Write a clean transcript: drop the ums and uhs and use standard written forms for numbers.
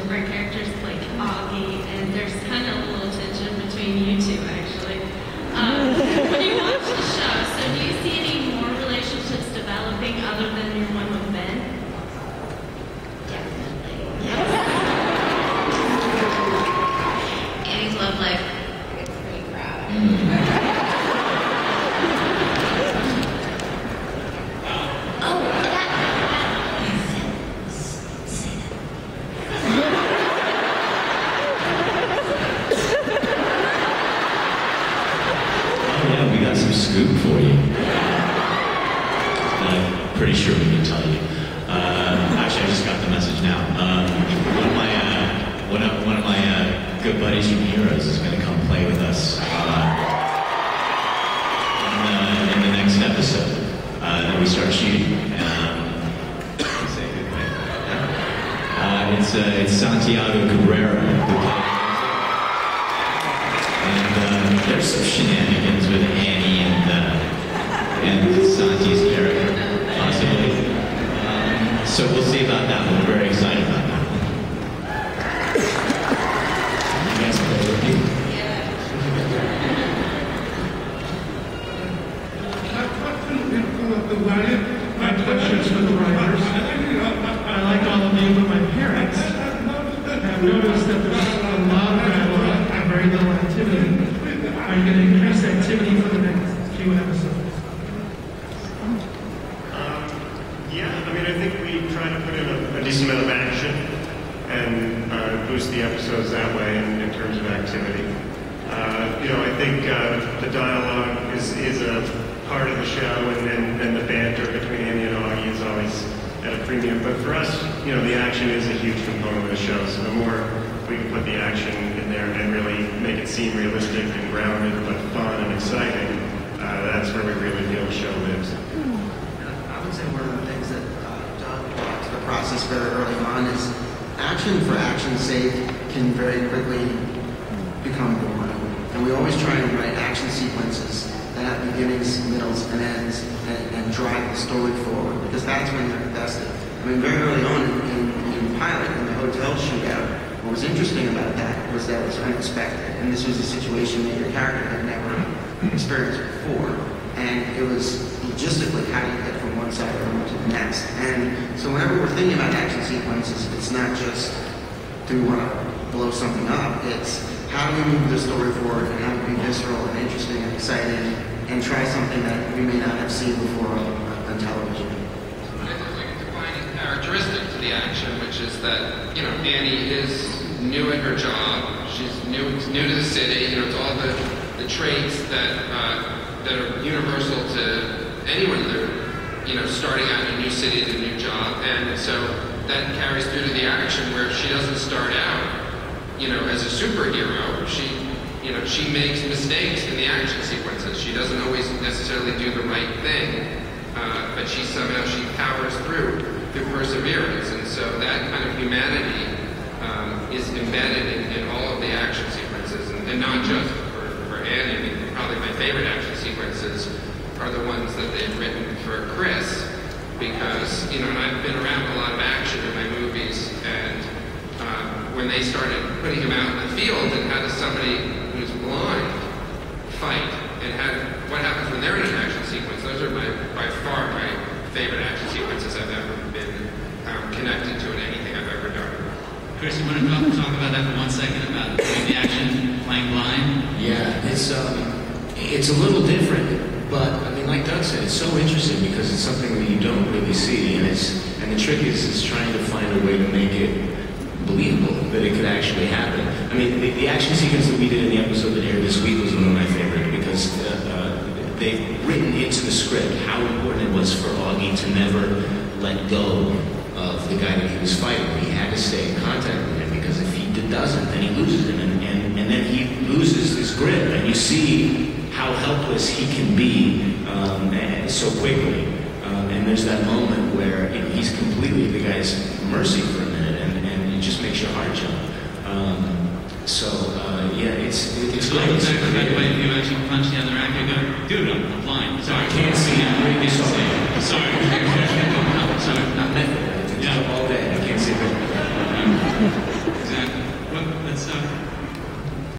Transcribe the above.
of our characters, like Augie, and there's kind of a little tension between you two, actually. When you watch the show, so do you see any more relationships developing other than your one with Ben? Definitely. Yes. Annie's love life. It's pretty proud. Scoop for you. I'm pretty sure we can tell you. Actually, I just got the message now. One of my good buddies from Heroes is going to come play with us in the next episode that we start shooting. Say goodbye. It's Santiago Cabrera. There's some shenanigans with Annie and Santi's character, possibly. So we'll see about that one. We're very excited about that one. You guys play with me? Yeah. My questions for the writers. I like all of you, but my parents have noticed that there's a lot of dialogue and very little activity. Are you going to increase activity for the next few episodes? Yeah, I mean, I think we try to put in a decent amount of action and boost the episodes that way in terms of activity. I think the dialogue is a part of the show, and then the banter between Annie and Augie is always at a premium. But for us, the action is a huge component of the show, so the more we can put the action in there and really make it seem realistic and grounded but fun and exciting, that's where we really feel the show lives. I would say one of the things that Doug brought to the process very early on is action for action's sake can very quickly become boring. And we always try and write action sequences that have beginnings, middles, and ends and drive the story forward, because that's when you're invested. I mean, very early on in pilot, in the hotel shootout, what was interesting about that was that it was unexpected, and this was a situation that your character had never experienced before, and it was logistically how do you get from one side of the room to the next. And so whenever we're thinking about action sequences, it's not just do we want to blow something up, it's how do we move the story forward and have it be visceral and interesting and exciting and try something that we may not have seen before on television. There's like a defining characteristic to the action, which is that, Annie is new at her job. She's new to the city. It's all the traits that are universal to anyone that starting out in a new city and a new job. And so that carries through to the action where she doesn't start out, as a superhero. She makes mistakes in the action sequences. She doesn't always necessarily do the right thing, but she powers through perseverance. And so that kind of humanity is embedded in all of the action sequences, and not just for Annie. I mean, probably my favorite action sequences are the ones that they've written for Chris, because, and I've been around a lot of action in my movies, and when they started putting him out in the field and how does somebody who's blind fight, and what happens when they're in an action sequence, those are by far my favorite action sequences I've ever been connected to in anything I've ever done. Chris, you want to talk about that for 1 second, about doing the action, playing blind? Yeah, it's a little different, but I mean, like Doug said, it's so interesting because it's something that you don't really see, and the trick is trying to find a way to make it believable that it could actually happen. I mean, the action sequence that we did in the episode that aired this week was one of my favorite, because they've written into the script how important it was for Augie to never let go of the guy that he was fighting. He had to stay in contact with him, because if he doesn't, then he loses him, and then he loses his grip, and you see how helpless he can be so quickly. And there's that moment where he's completely at the guy's mercy for a minute, and it just makes your heart jump. Yeah, it's great. By the way, if you actually punch the other actor, go, dude, I'm blind. Sorry, I can't see him. I can't see him. Sorry. Sorry. Not method. All day. I can't see him. stuff.